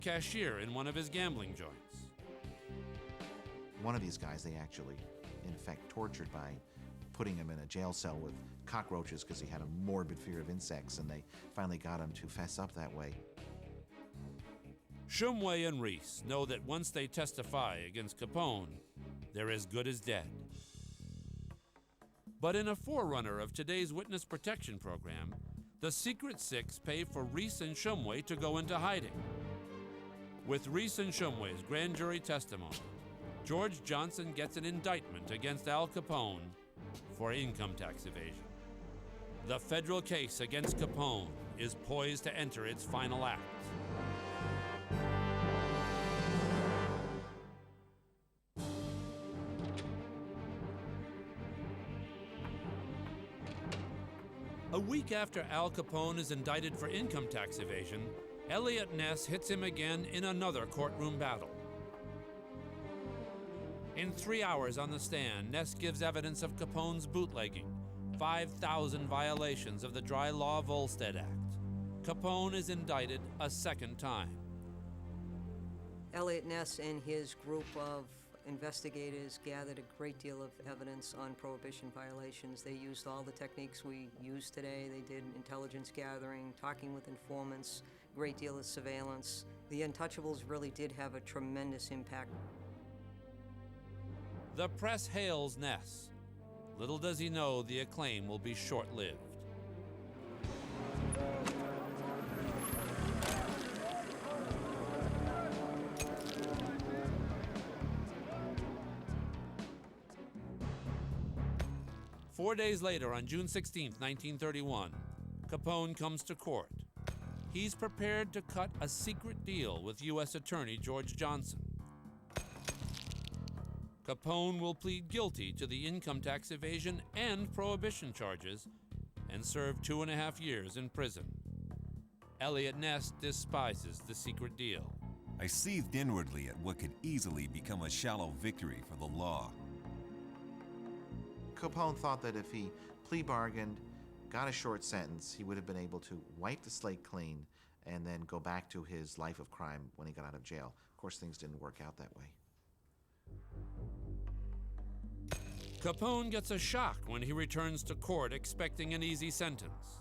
cashier in one of his gambling joints. One of these guys they actually, in effect, tortured by putting him in a jail cell with cockroaches because he had a morbid fear of insects, and they finally got him to fess up that way. Shumway and Reese know that once they testify against Capone, they're as good as dead. But in a forerunner of today's witness protection program, the Secret Six pay for Reese and Shumway to go into hiding. With Reese and Shumway's grand jury testimony, George Johnson gets an indictment against Al Capone for income tax evasion. The federal case against Capone is poised to enter its final act. A week after Al Capone is indicted for income tax evasion, Eliot Ness hits him again in another courtroom battle. In 3 hours on the stand, Ness gives evidence of Capone's bootlegging, 5,000 violations of the Dry Law Volstead Act. Capone is indicted a second time. Eliot Ness and his group of investigators gathered a great deal of evidence on prohibition violations. They used all the techniques we use today. They did intelligence gathering, talking with informants, a great deal of surveillance. The Untouchables really did have a tremendous impact. The press hails Ness. Little does he know the acclaim will be short-lived. Four days later, on June 16, 1931, Capone comes to court. He's prepared to cut a secret deal with U.S. Attorney George Johnson. Capone will plead guilty to the income tax evasion and prohibition charges and serve 2.5 years in prison. Eliot Ness despises the secret deal. I seethed inwardly at what could easily become a shallow victory for the law. Capone thought that if he plea bargained, got a short sentence, he would have been able to wipe the slate clean and then go back to his life of crime when he got out of jail. Of course, things didn't work out that way. Capone gets a shock when he returns to court expecting an easy sentence.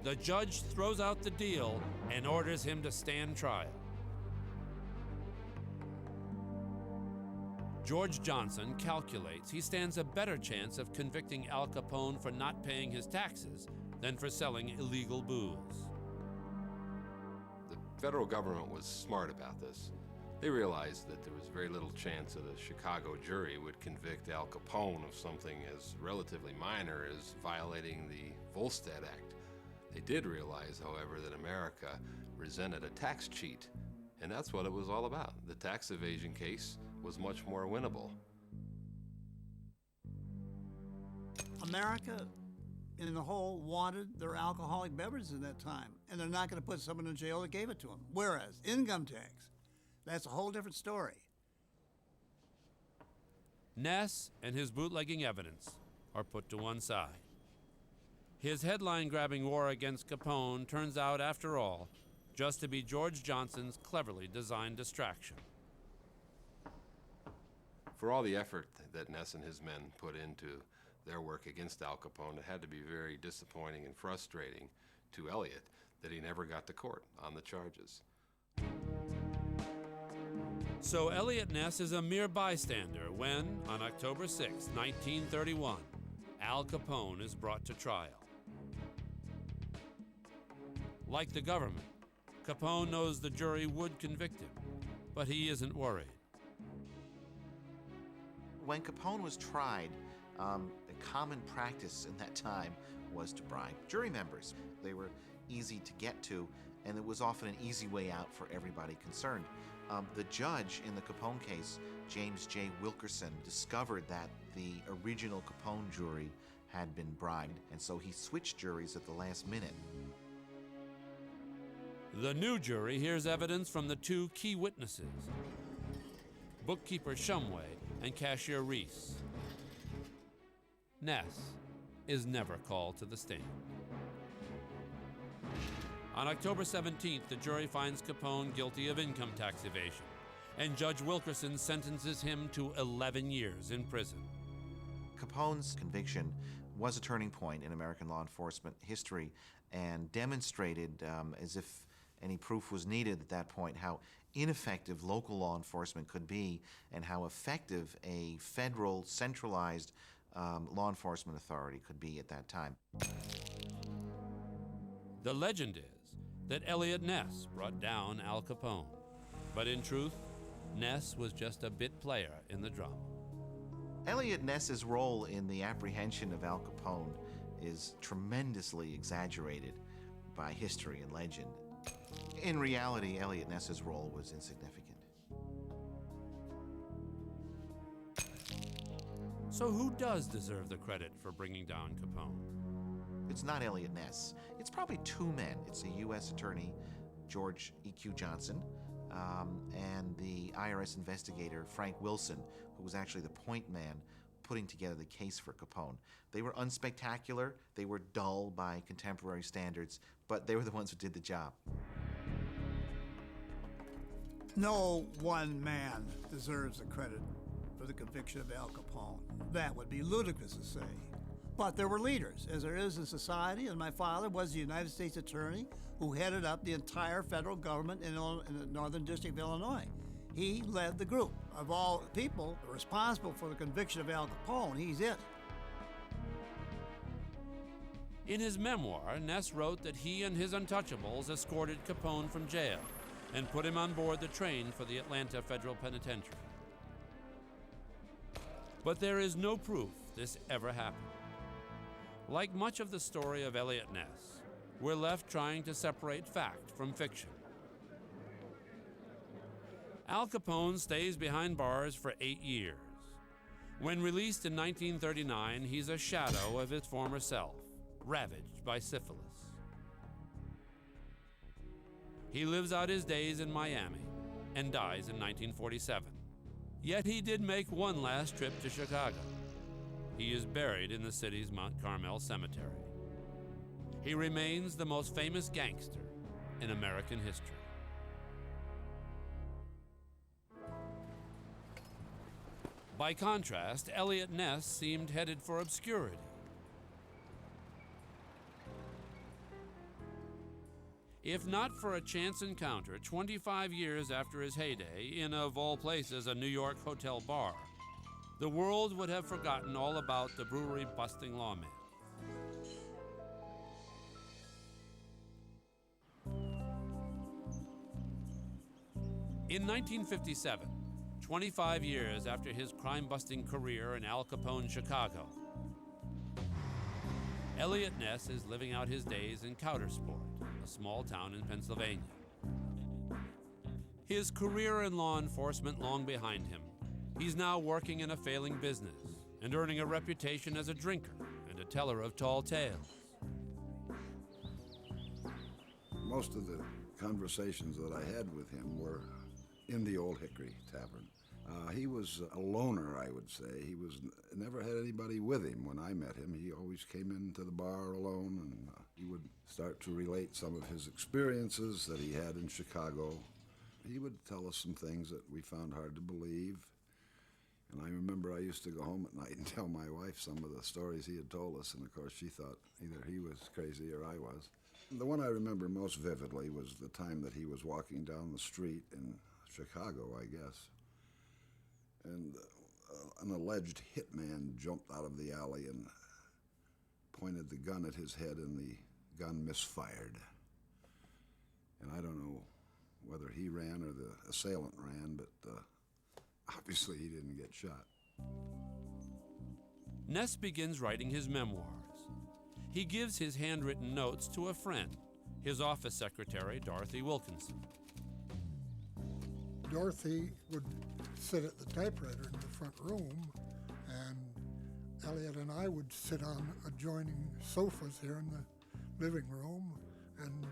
The judge throws out the deal and orders him to stand trial. George Johnson calculates he stands a better chance of convicting Al Capone for not paying his taxes than for selling illegal booze. The federal government was smart about this. They realized that there was very little chance that a Chicago jury would convict Al Capone of something as relatively minor as violating the Volstead Act. They did realize, however, that America resented a tax cheat, and that's what it was all about. The tax evasion case was much more winnable. America, in the whole, wanted their alcoholic beverages in that time, and they're not going to put someone in jail that gave it to them. Whereas income tax, that's a whole different story. Ness and his bootlegging evidence are put to one side. His headline-grabbing war against Capone turns out, after all, just to be George Johnson's cleverly designed distraction. For all the effort that Ness and his men put into their work against Al Capone, it had to be very disappointing and frustrating to Eliot that he never got to court on the charges. So Eliot Ness is a mere bystander when, on October 6, 1931, Al Capone is brought to trial. Like the government, Capone knows the jury would convict him, but he isn't worried. When Capone was tried, a common practice in that time was to bribe jury members. They were easy to get to, and it was often an easy way out for everybody concerned. The judge in the Capone case, James J. Wilkerson, discovered that the original Capone jury had been bribed, and so he switched juries at the last minute. The new jury hears evidence from the two key witnesses, bookkeeper Shumway and cashier Reese. Ness is never called to the stand. On October 17th, the jury finds Capone guilty of income tax evasion, and Judge Wilkerson sentences him to 11 years in prison. Capone's conviction was a turning point in American law enforcement history and demonstrated, as if any proof was needed at that point, how ineffective local law enforcement could be and how effective a federal centralized law enforcement authority could be at that time. The legend is that Eliot Ness brought down Al Capone, but in truth, Ness was just a bit player in the drama. Eliot Ness's role in the apprehension of Al Capone is tremendously exaggerated by history and legend. In reality, Eliot Ness's role was insignificant. So who does deserve the credit for bringing down Capone? It's not Eliot Ness. It's probably two men. It's the U.S. Attorney, George E.Q. Johnson, and the IRS investigator, Frank Wilson, who was actually the point man putting together the case for Capone. They were unspectacular, they were dull by contemporary standards, but they were the ones who did the job. No one man deserves the credit for the conviction of Al Capone. That would be ludicrous to say. But there were leaders, as there is in society, and my father was the United States Attorney who headed up the entire federal government in the Northern District of Illinois. He led the group. Of all people responsible for the conviction of Al Capone, he's it. In his memoir, Ness wrote that he and his Untouchables escorted Capone from jail and put him on board the train for the Atlanta Federal Penitentiary. But there is no proof this ever happened. Like much of the story of Eliot Ness, we're left trying to separate fact from fiction. Al Capone stays behind bars for 8 years. When released in 1939, he's a shadow of his former self, ravaged by syphilis. He lives out his days in Miami and dies in 1947. Yet he did make one last trip to Chicago. He is buried in the city's Mount Carmel Cemetery. He remains the most famous gangster in American history. By contrast, Eliot Ness seemed headed for obscurity. If not for a chance encounter 25 years after his heyday in, of all places, a New York hotel bar, the world would have forgotten all about the brewery-busting lawman. In 1957, 25 years after his crime-busting career in Al Capone's Chicago, Eliot Ness is living out his days in Coudersport, a small town in Pennsylvania. His career in law enforcement long behind him, he's now working in a failing business and earning a reputation as a drinker and a teller of tall tales. Most of the conversations that I had with him were in the Old Hickory Tavern. He was a loner, I would say. He never had anybody with him when I met him. He always came into the bar alone, and he would start to relate some of his experiences that he had in Chicago. He would tell us some things that we found hard to believe. And I remember I used to go home at night and tell my wife some of the stories he had told us, and of course she thought either he was crazy or I was. The one I remember most vividly was the time that he was walking down the street in Chicago, I guess, and an alleged hitman jumped out of the alley and pointed the gun at his head, and the gun misfired. And I don't know whether he ran or the assailant ran, but obviously he didn't get shot. Ness begins writing his memoirs. He gives his handwritten notes to a friend, his office secretary, Dorothy Wilkinson. Dorothy would sit at the typewriter in the front room, and Eliot and I would sit on adjoining sofas here in the living room and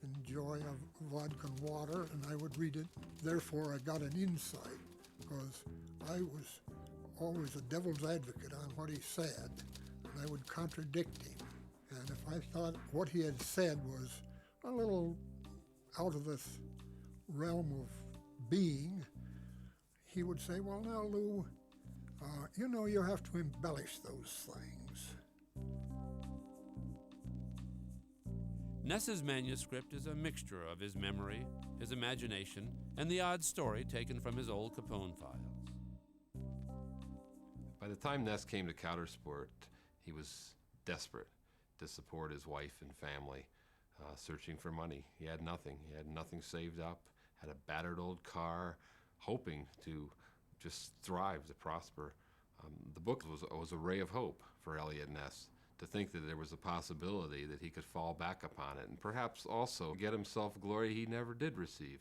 enjoy a vodka and water, and I would read it. Therefore, I got an insight, because I was always a devil's advocate on what he said, and I would contradict him. And if I thought what he had said was, a little out of this realm of being, he would say, well, now, Lou, you know, you have to embellish those things. Ness's manuscript is a mixture of his memory, his imagination, and the odd story taken from his old Capone files. By the time Ness came to Countersport, he was desperate to support his wife and family, searching for money. He had nothing. He had nothing saved up, had a battered old car, hoping to just thrive, to prosper. The book was a ray of hope for Eliot Ness, to think that there was a possibility that he could fall back upon it and perhaps also get himself glory he never did receive.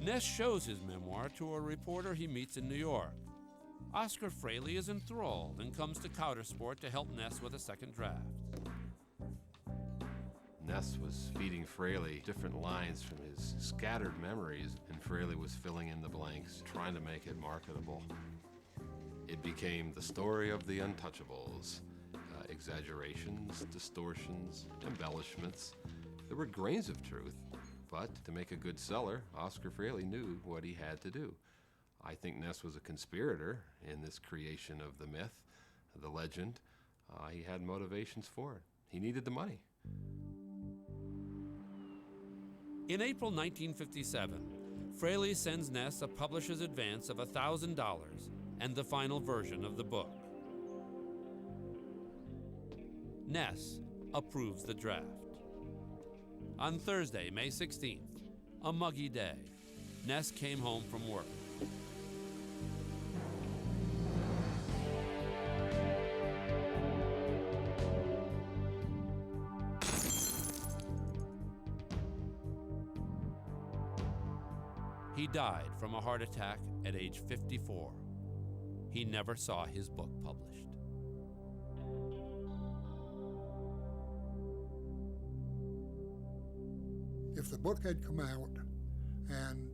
Ness shows his memoir to a reporter he meets in New York. Oscar Fraley is enthralled and comes to Countersport to help Ness with a second draft. Ness was feeding Fraley different lines from his scattered memories, and Fraley was filling in the blanks, trying to make it marketable. It became the story of the Untouchables. Exaggerations, distortions, embellishments. There were grains of truth, but to make a good seller, Oscar Fraley knew what he had to do. I think Ness was a conspirator in this creation of the myth, the legend. He had motivations for it. He needed the money. In April 1957, Fraley sends Ness a publisher's advance of $1,000 and the final version of the book. Ness approves the draft. On Thursday, May 16th, a muggy day, Ness came home from work. He died from a heart attack at age 54. He never saw his book published. If the book had come out and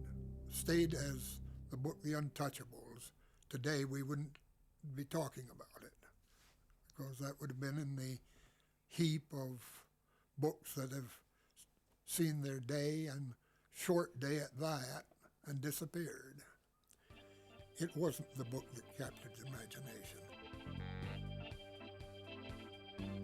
stayed as the book The Untouchables, today we wouldn't be talking about it, because that would have been in the heap of books that have seen their day, and short day at that, and disappeared. It wasn't the book that captured the imagination.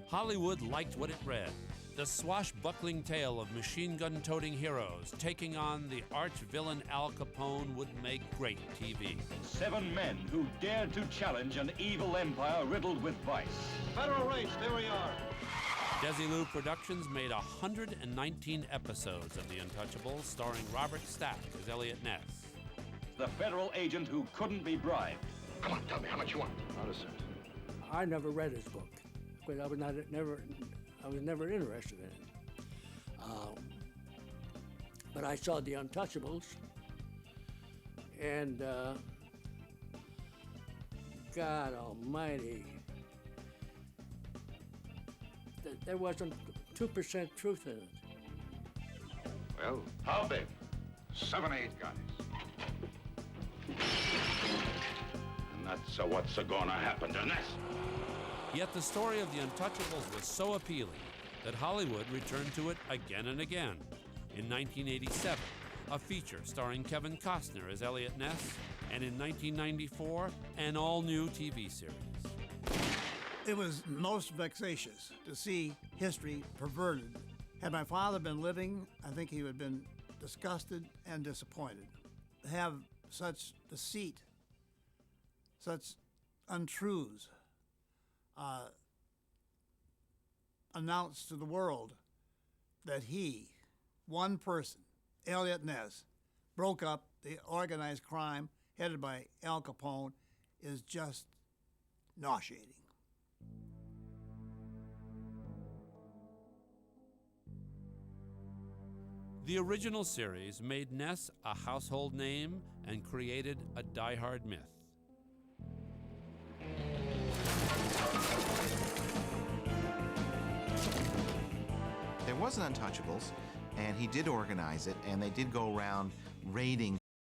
Hollywood liked what it read. The swashbuckling tale of machine-gun-toting heroes taking on the arch-villain Al Capone would make great TV. 7 men who dared to challenge an evil empire riddled with vice. Federal race, there we are. Desilu Productions made 119 episodes of The Untouchables, starring Robert Stack as Eliot Ness. The federal agent who couldn't be bribed. Come on, tell me how much you want. Not a cent. I never read his book, because I was never interested in it. But I saw The Untouchables, and God Almighty, there wasn't 2% truth in it. Well, how big? 7 or 8 guys. And that's what's gonna happen to Ness. Yet the story of The Untouchables was so appealing that Hollywood returned to it again and again. In 1987, a feature starring Kevin Costner as Eliot Ness, and in 1994, an all-new TV series. It was most vexatious to see history perverted. Had my father been living, I think he would have been disgusted and disappointed. To have such deceit, such untruths announced to the world that he, one person, Eliot Ness, broke up the organized crime headed by Al Capone is just nauseating. The original series made Ness a household name and created a diehard myth. There was an Untouchables, and he did organize it, and they did go around raiding